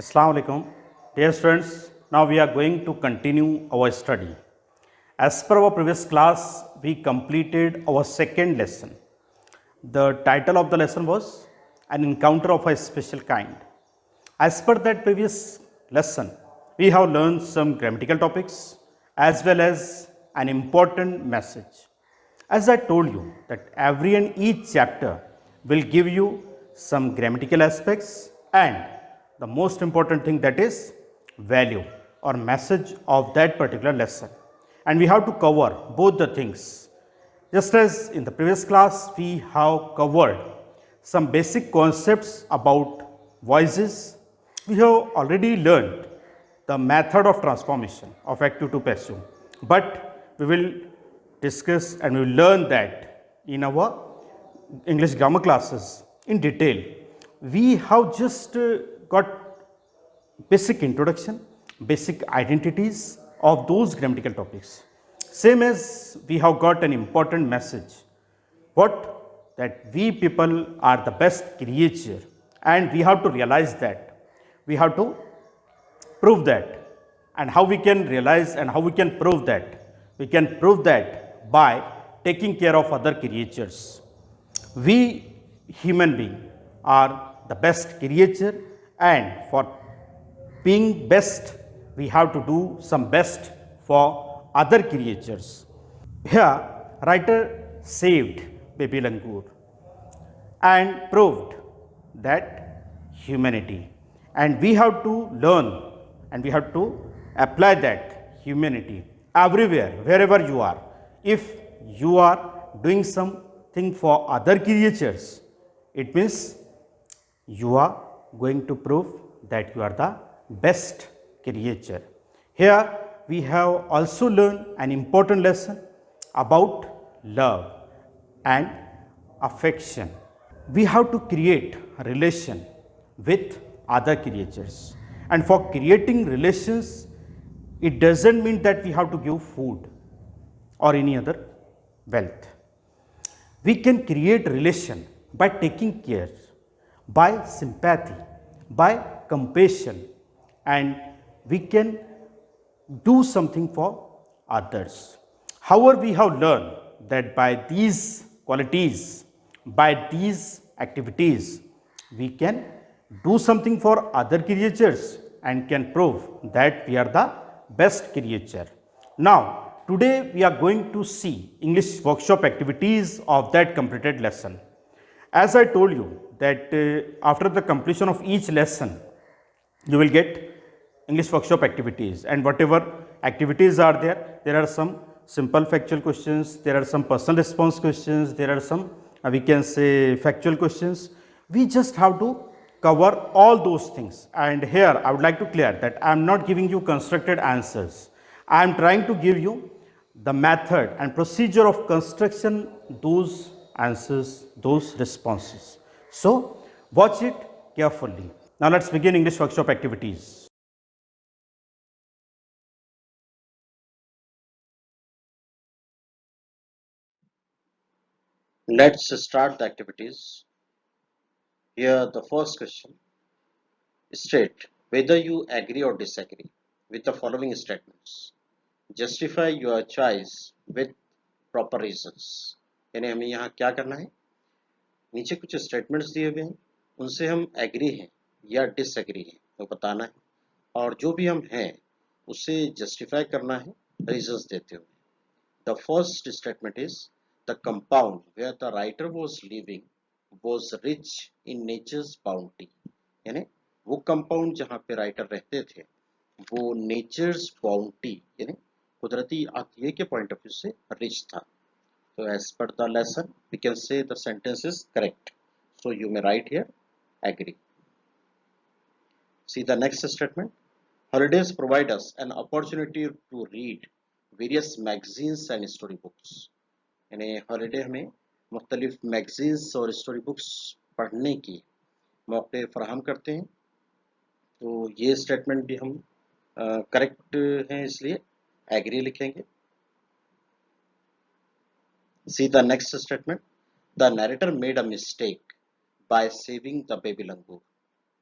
Assalamu alaikum. Dear students, now we are going to continue our study. As per our previous class, we completed our second lesson. The title of the lesson was An Encounter of a Special Kind. As per that previous lesson, we have learned some grammatical topics as well as an important message. As I told you that every and each chapter will give you some grammatical aspects and the most important thing, that is value or message of that particular lesson. And we have to cover both the things. Just as in the previous class, we have covered some basic concepts about voices. We have already learned the method of transformation of active to passive, but we will discuss and we will learn that in our English grammar classes in detail. We have just got basic introduction, basic identities of those grammatical topics. Same as we have got an important message. What? That we people are the best creature and we have to realize that. We have to prove that. And how we can realize and how we can prove that? We can prove that by taking care of other creatures. We human being are the best creature, and for being best, we have to do some best for other creatures. Here, writer saved baby langur and proved that humanity. And we have to learn and we have to apply that humanity everywhere, wherever you are. If you are doing something for other creatures, it means you are going to prove that you are the best creature. Here we have also learned an important lesson about love and affection. We have to create a relation with other creatures. And for creating relations, it doesn't mean that we have to give food or any other wealth. We can create relation by taking care, by sympathy, by compassion, and we can do something for others. However, we have learned that by these qualities, by these activities, we can do something for other creatures and can prove that we are the best creature. Now, today we are going to see English workshop activities of that completed lesson. As I told you that after the completion of each lesson, you will get English workshop activities, and whatever activities are there, there are some simple factual questions, there are some personal response questions, there are some we can say factual questions. We just have to cover all those things. And here I would like to clear that I am not giving you constructed answers. I am trying to give you the method and procedure of construction those answers, those responses. So watch it carefully. Now let's begin English workshop activities. Let's start the activities. Here, the first question. State whether you agree or disagree with the following statements. Justify your choice with proper reasons. यानी हमें यहाँ क्या करना है, नीचे कुछ statements दिए हुए हैं, उनसे हम एग्री हैं या डिसएग्री हैं तो बताना है, और जो भी हम हैं उसे जस्टिफाई करना है रीजंस देते हुए. The first statement is the compound where the writer was living was rich in nature's bounty. यानी वो कंपाउंड जहाँ पे राइटर रहते थे वो नेचर्स बाउंटी यानी कुदरती आतिये के पॉइंट ऑफ व्यू से रिच था. So as per the lesson we can say the sentence is correct. So you may write here agree. See the next statement. Holidays provide us an opportunity to read various magazines and story books. यानी holiday हमें मुख्तलिफ magazines और story books पढ़ने की मौके फराहम करते हैं. तो ये स्टेटमेंट भी हम करेक्ट हैं, इसलिए एग्री लिखेंगे. See the next statement. The narrator made a mistake by saving the baby langur.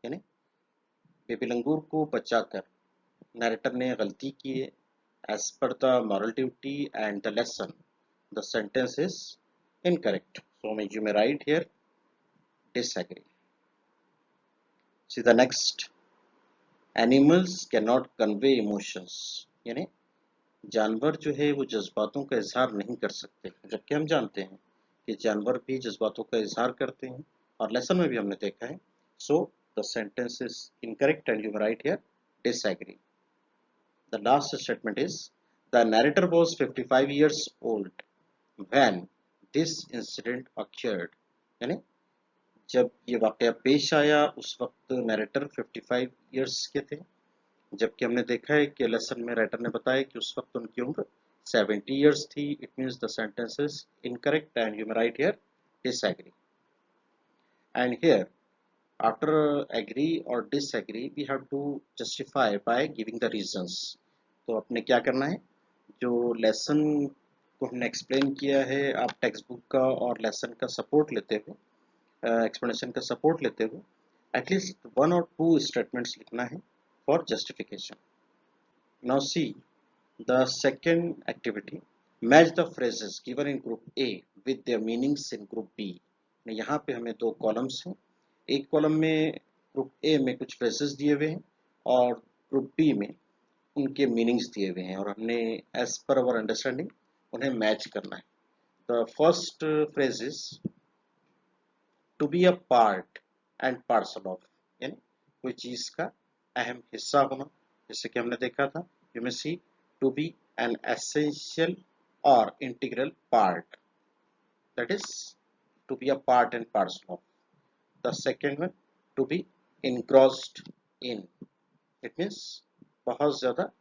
यानी बेबी लंगूर को बचाकर नैरेटर ने गलती की है। As per the moral duty and the lesson the sentence is incorrect, so you may write here disagree. See the next, animals cannot convey emotions, यानी जानवर जो है वो जज्बातों का इजहार नहीं कर सकते, जबकि हम जानते हैं कि जानवर भी जज्बातों का इजहार करते हैं और लेसन में भी हमने देखा है। So the sentence is incorrect and you right here disagree. The last statement is the narrator was 55 years old when this incident occurred, यानी जब ये वाकया पेश आया उस वक्त नैरेटर 55 इयर्स के थे, जबकि हमने देखा है कि लेसन में राइटर ने बताया कि उस वक्त उनकी उम्र 70 इयर्स थी. It means the sentence is incorrect and you may write here disagree. And here after agree or disagree we have to justify by giving the reasons. तो अपने क्या करना है, जो लेसन को हमने एक्सप्लेन किया है, आप टेक्स्ट बुक का और लेसन का सपोर्ट लेते हुए, एक्सप्लेनेशन का सपोर्ट लेते हुए एटलीस्ट 1 or 2 स्टेटमेंट्स लिखना है for justification. Now see the second activity, match the phrases given in group A with their meanings in group B. यहाँ पे हमें 2 कॉलम्स हैं. एक कॉलम में ग्रुप ए में कुछ फ्रेजेस दिए हुए हैं और ग्रुप बी में उनके मीनिंग्स दिए हुए हैं और हमने एज पर अवर अंडरस्टैंडिंग उन्हें मैच करना है. The first phrase is to be a part and parcel of, यानी कोई चीज का अहम हिस्सा होना, जैसे कि हमने देखा था you may see to be an essential और integral part, that is to be a part and parcel of. The second one to be engrossed in, it means बहुत ज्यादा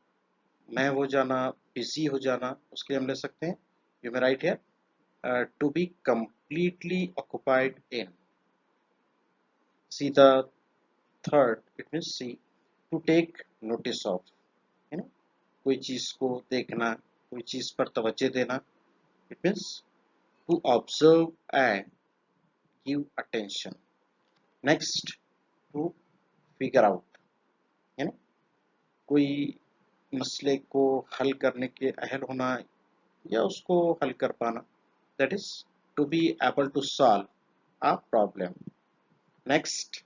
मैं हो जाना, बिजी हो जाना, उसके लिए हम ले सकते हैं you may write here to be completely occupied in. See the third, it means see to take notice of, है ना, कोई चीज को देखना, कोई चीज पर तवज्जो देना. It means to observe and give attention. Next, to figure out, है ना, कोई मसले को हल करने के अहल होना या उसको हल कर पाना, that is to be able to solve a problem. Next,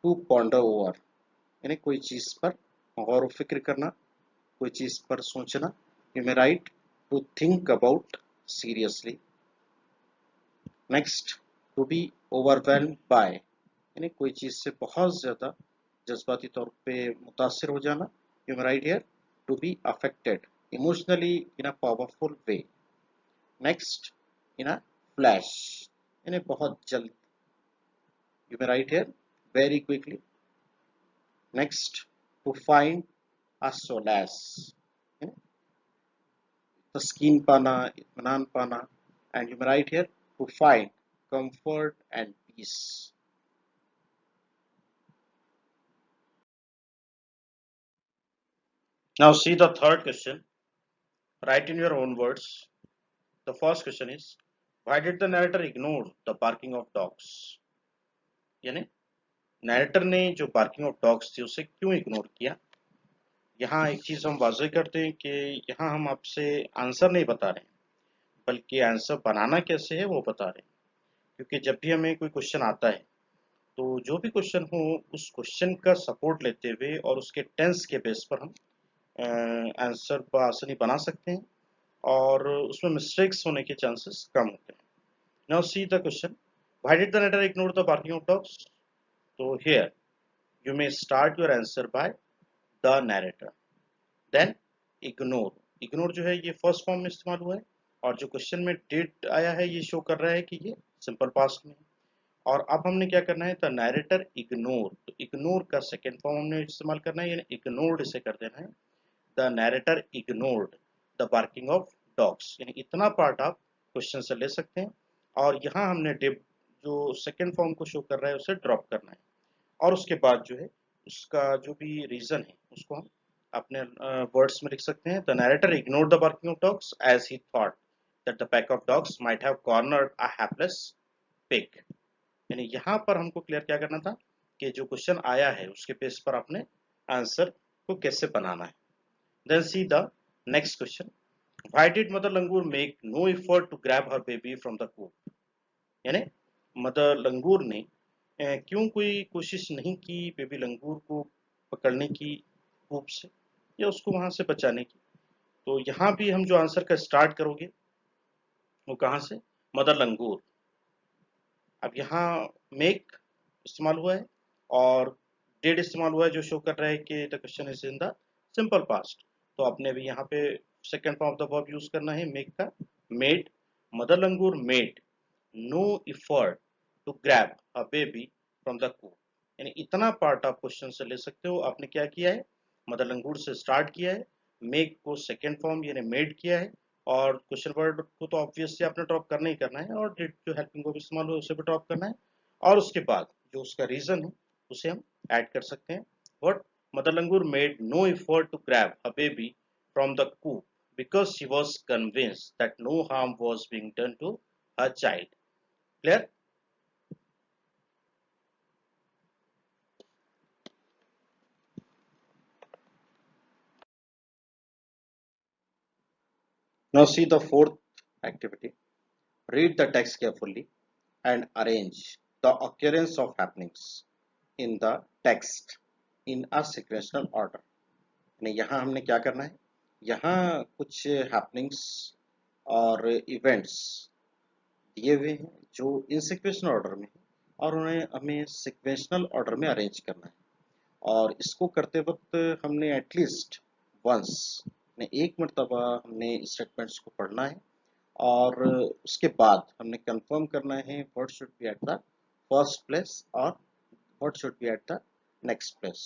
to ponder over, यानी कोई चीज पर गौर फिक्र करना, कोई चीज पर सोचना. You may write to think about seriously. Next, to be overwhelmed by, यानी कोई चीज से बहुत ज्यादा जज्बाती तौर पे मुतासिर हो जाना. You may write here to be affected emotionally in a powerful way. Next, in a flash, यानी बहुत जल्द. You may write here very quickly. Next, to find a solace, तस्कीन पाना, इत्मीनान पाना. And you may write here to find comfort and peace. Now see the third question. Write in your own words. The first question is, why did the narrator ignore the barking of dogs? यानी narrator ने जो barking of dogs थी उसे क्यों ignore किया. यहाँ एक चीज हम वाज़ेह करते हैं कि यहाँ हम आपसे आंसर नहीं बता रहे हैं, बल्कि आंसर बनाना कैसे है वो बता रहे हैं. क्योंकि जब भी हमें कोई क्वेश्चन आता है तो जो भी क्वेश्चन हो उस क्वेश्चन का सपोर्ट लेते हुए और उसके टेंस के बेस पर हम आंसर आसानी बना सकते हैं और उसमें मिस्टेक्स होने के चांसेस कम होते हैं. Now see the question, why did the writer ignore the barking of dogs. तो here you may start your answer by the narrator, then ignore. Ignore जो है ये फर्स्ट फॉर्म में इस्तेमाल हुआ है और जो क्वेश्चन में डिड आया है ये शो कर रहा है कि ये सिंपल पास्ट में. और अब हमने क्या करना है, द नैरेटर इग्नोर, तो इग्नोर का सेकेंड फॉर्म हमने इस्तेमाल करना है, यानी इग्नोर्ड इसे कर देना है. The narrator ignored the barking of dogs, यानी इतना पार्ट आप क्वेश्चन से ले सकते हैं और यहाँ हमने डिड जो सेकेंड फॉर्म को शो कर रहा है उसे ड्रॉप करना है और उसके बाद जो है उसका जो भी रीजन है उसको हम अपने वर्ड्स में लिख सकते हैं. The narrator ignored the barking of dogs as he thought that the pack of dogs might have cornered a hapless pig. यानी यहाँ पर हमको क्लियर क्या करना था कि जो क्वेश्चन आया है उसके बेस पर आपने आंसर को कैसे बनाना है। Then see the next question, why did mother langur make no effort to grab her baby from the coop, यानी मदर लंगूर ने क्यों कोई कोशिश नहीं की बेबी लंगूर को पकड़ने की कूप से या उसको वहां से बचाने की। तो यहाँ भी हम जो आंसर का स्टार्ट करोगे वो कहाँ से, मदर लंगूर। अब यहाँ मेक इस्तेमाल हुआ है और डिड इस्तेमाल हुआ है, जो शो कर रहा है कि the question is in the simple past. तो आपने भी यहाँ पे second form of the verb use करना है मेक का, made. Mother langur made no effort to grab a baby from the coop, यानी इतना पार्ट आप क्वेश्चन से ले सकते हो। आपने क्या किया है, मदर लंगूर से स्टार्ट किया है, मेक को सेकेंड फॉर्म यानी मेड किया है, और क्वेश्चन वर्ड को तो ऑब्वियसली आपने ड्रॉप करना ही करना है, और डिड जो हेल्पिंग वर्ब इस्तेमाल हुआ उसे भी ड्रॉप करना है, और उसके बाद जो उसका रीजन है उसे हम ऐड कर सकते हैं। What, mother langur made no effort to grab a baby from the coop because she was convinced that no harm was being done to her child. Clear? Now see the fourth activity. Read the text carefully and arrange the occurrence of happenings in the text in a sequential order. यानी यहाँ हमने क्या करना है, यहाँ कुछ happenings और events दिए हुए हैं जो इन सिक्वेशनल ऑर्डर में है, और उन्हें हमें सिक्वेशनल ऑर्डर में अरेंज करना है। और इसको करते वक्त हमने एटलीस्ट वंस ने एक मरतबा हमने स्टेटमेंट्स को पढ़ना है, और उसके बाद हमने कंफर्म करना है what should be at the first place और what should be at the next place.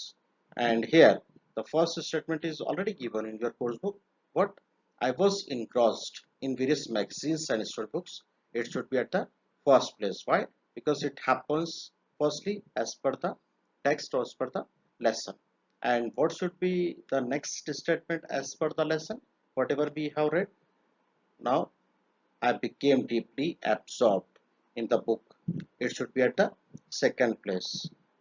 And here the first statement is already given in your course book, what, I was engrossed in various magazines and storybooks. It should be at the first place. Why? Because it happens firstly as per the text or as per the lesson. And what should be the next statement as per the lesson? Whatever we have read. Now I became deeply absorbed in the book. It should be at the second place.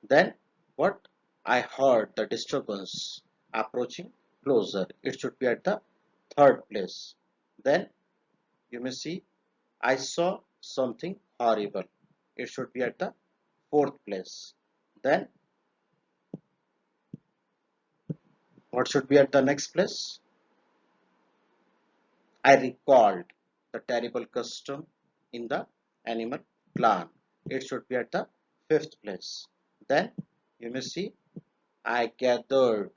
Then what? I heard the disturbance approaching closer. It should be at the third place. Then you may see I saw something horrible. It should be at the fourth place. Then what should be at the next place? I recalled the terrible custom in the animal clan. It should be at the fifth place. Then you may see I gathered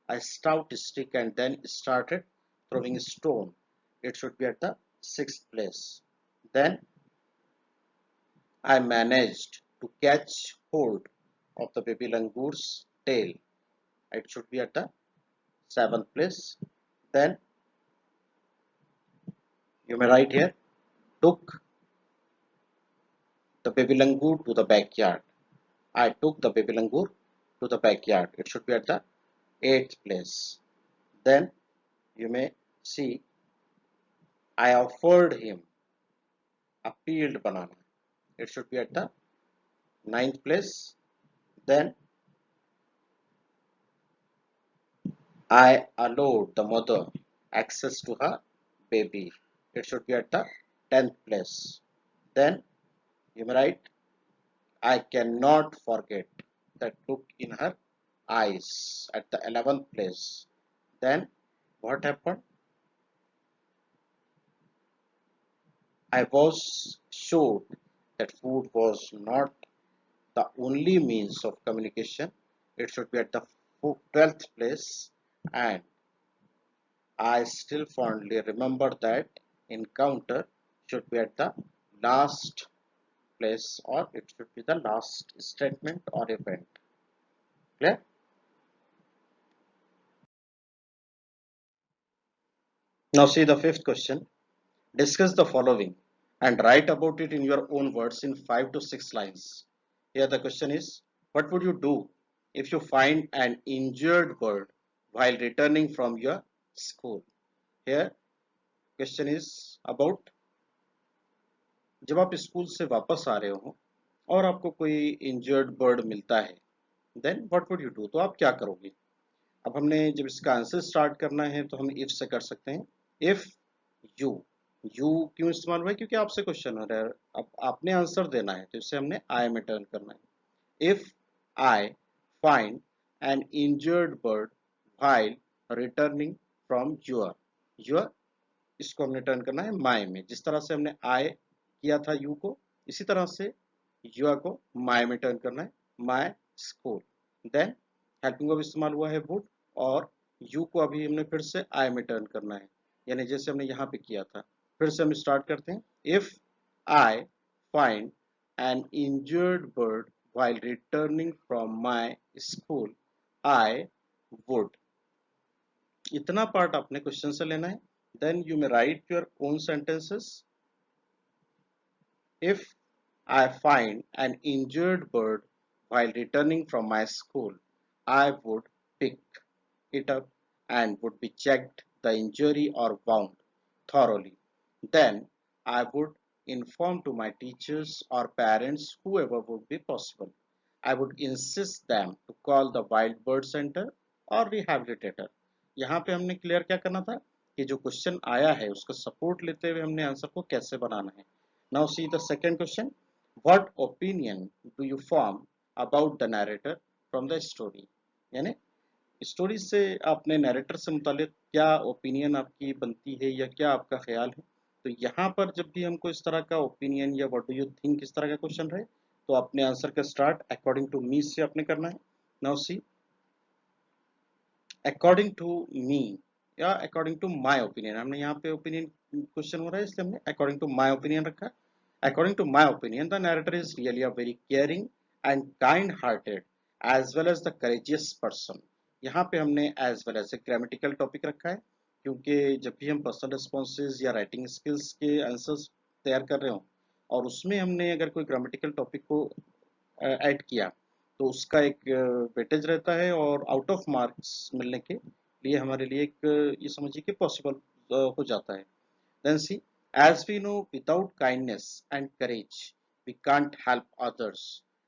a stout stick and then started throwing a stone. It should be at the sixth place. Then I managed to catch hold of the baby langour's tail. It should be at the seventh place. Then you may write here, took the baby langour to the backyard. I took the baby langour to the backyard. It should be at the eighth place. Then you may see I offered him a peeled banana. It should be at the ninth place. Then I allowed the mother access to her baby. It should be at the 10th place. Then you may write, I cannot forget that look in her eyes at the 11th place. Then what happened? I was sure that food was not the only means of communication. It should be at the 12th place, and I still fondly remember that encounter should be at the last place, or it should be the last statement or event. Clear? Now see the fifth question. Discuss the following and write about it in your own words in 5 to 6 lines. Here the question is, what would you do if you find an injured bird while returning from your school? Here question is about, जब आप school से वापस आ रहे हो और आपको कोई injured bird मिलता है, then what would you do, तो आप क्या करोगे। अब हमने जब इसका आंसर स्टार्ट करना है तो हम इफ से कर सकते हैं। इफ यू, यू क्यों इस्तेमाल हुआ है, क्योंकि आपसे क्वेश्चन हो रहा है, अब आपने आंसर देना है तो इसे हमने आई में टर्न करना है। If I find an injured bird while returning from your, your इसको हमने टर्न करना है माई में। जिस तरह से हमने आई किया था यू को, इसी तरह से यूर को माई में टर्न करना है, my school. Then helping verb इस्तेमाल हुआ है वुड, और यू को अभी हमने फिर से आई में टर्न करना है, यानी जैसे हमने यहाँ पे किया था। फिर से हम स्टार्ट करते हैं। If I find an injured bird while returning from my school I would, इतना पार्ट आपने क्वेश्चन से लेना है। Then you may write your own sentences. If I find an injured bird while returning from my school, I would pick it up and would be checked the injury or wound thoroughly. Then I would inform to my teachers or parents, whoever would be possible. I would insist them to call the wild bird center or rehabilitator. यहाँ पे हमने clear क्या करना था कि जो question आया है उसका सपोर्ट लेते हुए हमने आंसर को कैसे बनाना है। Now see the second question, what opinion do you form about the narrator from the story, यानी स्टोरी से आपने नरेटर से मुतालिक क्या ओपिनियन आपकी बनती है या क्या आपका ख्याल है। तो यहाँ पर जब भी हमको इस तरह का ओपिनियन या व्हाट डू यू थिंक इस तरह का क्वेश्चन रहे तो अपने आंसर का स्टार्ट अकॉर्डिंग टू मी से आपने करना है। Now see, according to me या अकॉर्डिंग टू माय ओपिनियन, हमने यहाँ पे ओपिनियन क्वेश्चन हो रहा है इसलिए हमने अकॉर्डिंग टू माय ओपिनियन रखा। According to my opinion the narrator is really a very caring and kind hearted as well as the courageous person. यहाँ पे हमने as well as a grammatical topic रखा है, क्योंकि जब भी हम पर्सनल रिस्पॉन्सेज या राइटिंग स्किल्स के आंसर्स तैयार कर रहे हो और उसमें हमने अगर कोई ग्रामेटिकल टॉपिक को ऐड किया तो उसका एक वेटेज रहता है और आउट ऑफ मार्क्स मिलने के लिए हमारे लिए एक ये समझिए कि पॉसिबल हो जाता है। Then see, as we know without kindness and courage we can't help others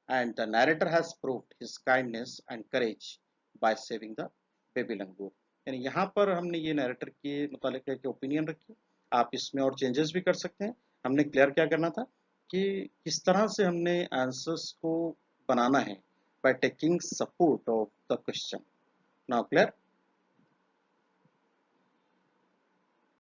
and the narrator has proved his kindness and courage by saving the baby langur. यानी यहाँ पर हमने ये नरेटर के मुतालिक एक ओपिनियन रखी, आप इसमें और चेंजेस भी कर सकते हैं। हमने क्लियर क्या करना था कि किस तरह से हमने आंसर्स को बनाना है by taking support of the question. Now clear?